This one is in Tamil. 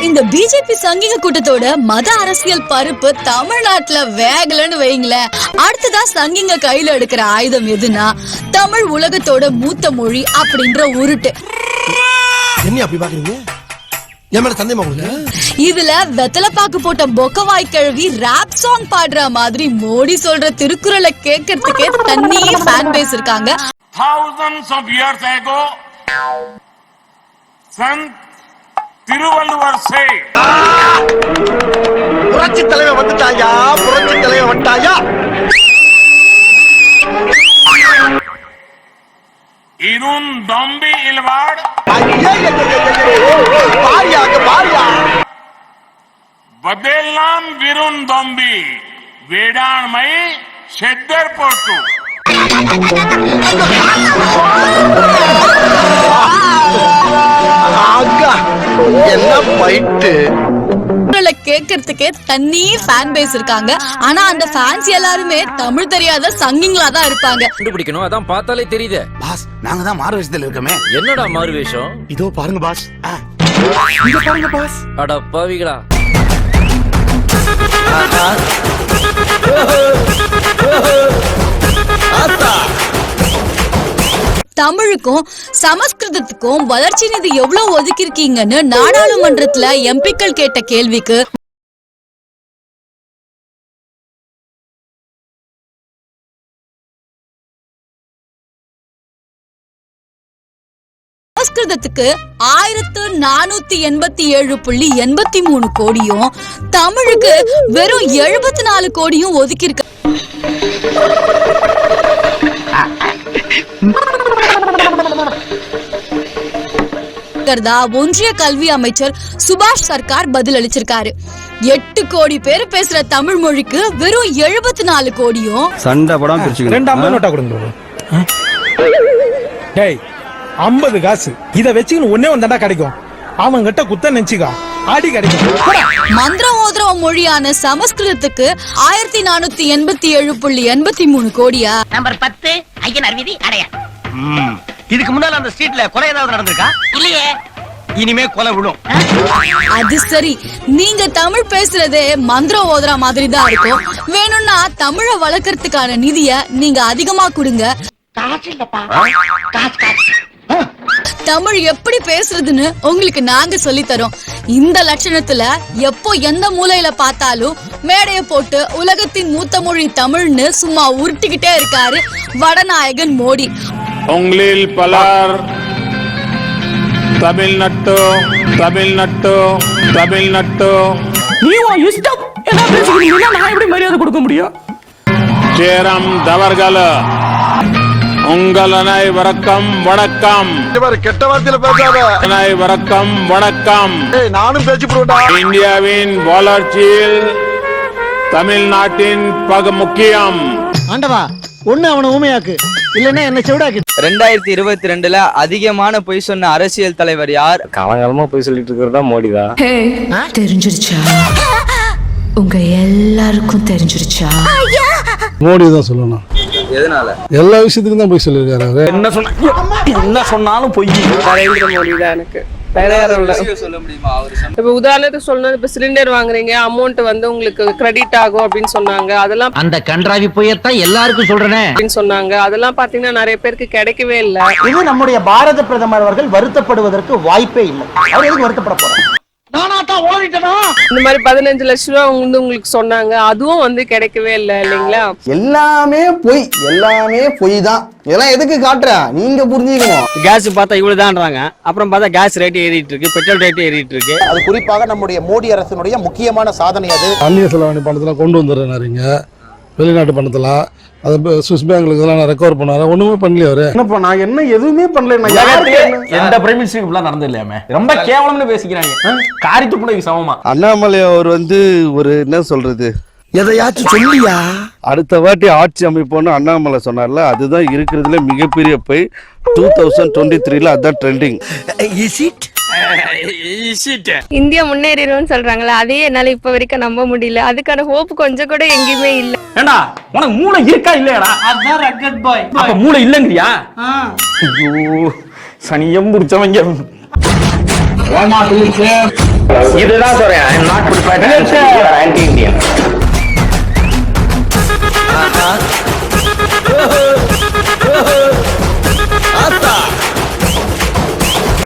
இந்த பிஜேபி சங்கிங்க கூட்டத்தோட மத அரசியல் பருப்பு தமிழ்நாட்டுல வேகலன்னு வைங்களேன். அடுத்ததா சங்கிங்க கையில எடுக்கிற ஆயுதம் எதுனா தமிழ் உலகத்தோட மூத்த மொழி அப்படின்ற உருட்டு. என்ன அப்படி பாக்குறீங்க? இதுல வெத்தலை பாக்கு போட்ட பொக்கவாய் கிழவி ராப் சாங் பாடுற மாதிரி மோடி சொல்ற திருக்குறளை கேட்கறதுக்கே தண்ணி ஃபேன் பேஸ் இருக்காங்க. Thousands of years ago, Sant Thiruvalluvar say, புரட்சி தலைவர் வந்துட்டாயா, புரட்சி தலைவர் வந்துட்டாயா. இருந்தொம்பி இல்வாடு பதேல்லாம் விருந்தொம்பி வேடாண்மை செத்தர் போட்டு. என்ன பைட்டு கேட்கறதுக்கே தண்ணி ஃபேன் பேஸ் இருக்காங்க. ஆனா அந்த ஃபேன்ஸ் எல்லாருமே தமிழ் தெரியாத சங்கிங்களா தான் இருப்பாங்க. கண்டுபிடிக்கணும், அதான் பார்த்தாலே தெரியுது. பாஸ், நாங்க தான் மாறு வேஷத்துல இருக்கோமே. என்னடா மாறு வேஷம்? இதோ பாருங்க பாஸ், இங்க பாருங்க பாஸ். அட பாவிகளா. தமிழுக்கும் சமஸ்கிருதத்துக்கும் வளர்ச்சி நிதி எவ்வளவு ஒதுக்கி இருக்கீங்கன்னு நாடாளுமன்றத்துல எம்பிக்கள் கேட்ட கேள்விக்கு சமஸ்கிருதத்துக்கு 1487.83 கோடியும் தமிழுக்கு வெறும் 74 கோடியும் ஒதுக்கி இருக்க. ஒன்றிய கல்வி அமைச்சர் சுபாஷ் சர்க்கார் பதில் அளிச்சிருக்காரு. 8 கோடி பேர் பேசுற தமிழ் மொழிக்கு வெறும் 74 கோடியும். சண்டை படம் பிரிச்சுக்கணும். 2 நோட்டா கொடுங்க. டேய் 50 காசு இத வெச்சுன்னு ஒண்ணே ஒண்ணா கிடைக்கும். அவன் கிட்ட குத்த நெஞ்சிக்கா ஆடி கிடைக்கும். மந்திரம் ஓதுற மொழியான சமஸ்கிருதத்துக்கு 1487.83 கோடியா. நம்பர் 10 ஐயனார் வீதி அடையா. இதுக்கு முன்னால அந்த ஸ்ட்ரீட்ல கொலை ஏதாவது நடந்திருக்கா? இல்லையே. இனிமே கொலை விடும். அது சரி, நீங்க தமிழ் பேசுறதே மந்திரம் ஓதுற மாதிரி தான் இருக்கும். வேணும்னா தமிழை வளர்க்கறதுக்கான நிதிய நீங்க அதிகமா கொடுங்க. காசு இல்லப்பா, காசு. தமிழ் எப்படி பேசுறதுன்னு உங்களுக்கு நாங்க சொல்லி தரோம். இந்த லட்சணத்துல எப்போ எந்த மூலையில பார்த்தாலும் மேடைய போட்டு உலகத்தின் மூத்த மொழி தமிழ்னு சும்மா உருட்டிக்கிட்டே இருக்காரு வடநாயகன் மோடி. உங்களில் பலர் தமிழ்நாட்டு இஷ்டம் என்ன பேசுறீங்க? நான் எப்படி மரியாதை கொடுக்க முடியும்? சேரம் தவறுகள் உங்கள் அனைவருக்கும் வணக்கம். கெட்ட வார்த்தையில பேசாத. அனைவருக்கும் வணக்கம். நானும் பேச்சு போடுடா. இந்தியாவின் வளர்ச்சியில் தமிழ்நாட்டின் பங்கு முக்கியம். ஆண்டவா, ஒண்ணு அவனை ஊமையாக்கு, இல்லன்னா என்ன செவிடாக்கு. 2022ல அதிகமான பொய் சொன்ன அரசியல் தலைவர் யார்? காலங்காலமா பொய் சொல்லிட்டு இருக்கிறதா மோடி தான். தெரிஞ்சிருச்சா? உங்க எல்லாருக்கும் தெரிஞ்சிருச்சா? மோடி தான் சொல்லணும். எதனால? எல்லா விஷயத்துக்கும் தான் போய் சொல்லிருக்காரு அவரு. என்ன சொன்னாலும் பொய். மோடி தான் எனக்கு சொல்ல முடியுமா? இப்ப உதாரணத்துக்கு சொல்லணும், இப்ப சிலிண்டர் வாங்குறீங்க, அமௌண்ட் வந்து உங்களுக்கு கிரெடிட் ஆகும் அப்படின்னு சொன்னாங்க. அதெல்லாம் அந்த கன்றாவி பொய்யத்தான் எல்லாருக்கும் சொல்றேன் அப்படின்னு சொன்னாங்க. அதெல்லாம் பாத்தீங்கன்னா நிறைய பேருக்கு கிடைக்கவே இல்லை. இது நம்முடைய பாரத பிரதமர் அவர்கள் வருத்தப்படுவதற்கு வாய்ப்பே இல்லை. அவர் எதுக்கு வருத்தப்பட போறாங்க? இந்த மாதிரி 15 லட்சம் ரூபாய் வந்து உங்களுக்கு சொன்னாங்க, அதுவும் வந்து கிடைக்கவே இல்லை இல்லைங்களா? எல்லாமே பொய், எல்லாமே பொய் தான். இதெல்லாம் எதுக்கு காட்டுற? நீங்க புரிஞ்சுக்கணும். கேஸ் பார்த்தா இவ்வளவுதான்றாங்க, அப்புறம் பார்த்தா கேஸ் ரேட் ஏறிட்டு இருக்கு, பெட்ரோல் ரேட் ஏறிட்டு இருக்கு. அது குறிப்பாக நம்முடைய மோடி அரசினுடைய முக்கியமான சாதனை. அது அந்நிய செலவாணி பணத்தெல்லாம் கொண்டு வந்துடுறாருங்க, வெளிநாட்டு பணத்தெல்லாம். அது சுவிஸ் பேங்க்ல நான் ரெக்கவர் பண்ணாரு, ஒண்ணுமே பண்ணல அவரு. என்னப்பா நான் என்ன எதுவுமே பண்ணல. எந்த பிரைம் மினிஸ்டருக்கு இப்படிலாம் நடந்து இல்லையாமே, ரொம்ப கேவலம்னு பேசிக்கிறாங்க. காரித்து கூட சமமா. அண்ணாமலை அவர் வந்து ஒரு என்ன சொல்றது, எதையாச்சும் சொல்லியா? அடுத்த வாட்டி ஆட்சி அமைப்போன்னு அண்ணாமலை சொன்னார்ல, அதுதான் இருக்கிறதுல மிகப்பெரிய போய் 2023ல அதான் ட்ரெண்டிங். இந்தியா முன்னேறிடும் சொல்றாங்களா, அதே என்னால இப்ப வரைக்கும் நம்ப முடியல. அதுக்கான ஹோப் கொஞ்சம் கூட எங்கேயுமே இல்ல. ஏண்டா உனக்கு மூளை இருக்கா இல்லையாடா? அதான் ரக்கட் பாய். அப்ப மூளை இல்லங்கறியா? ஐயோ சனியம் புடிச்சவங்க. இதுதான் சொல்றேன். I am not prepared.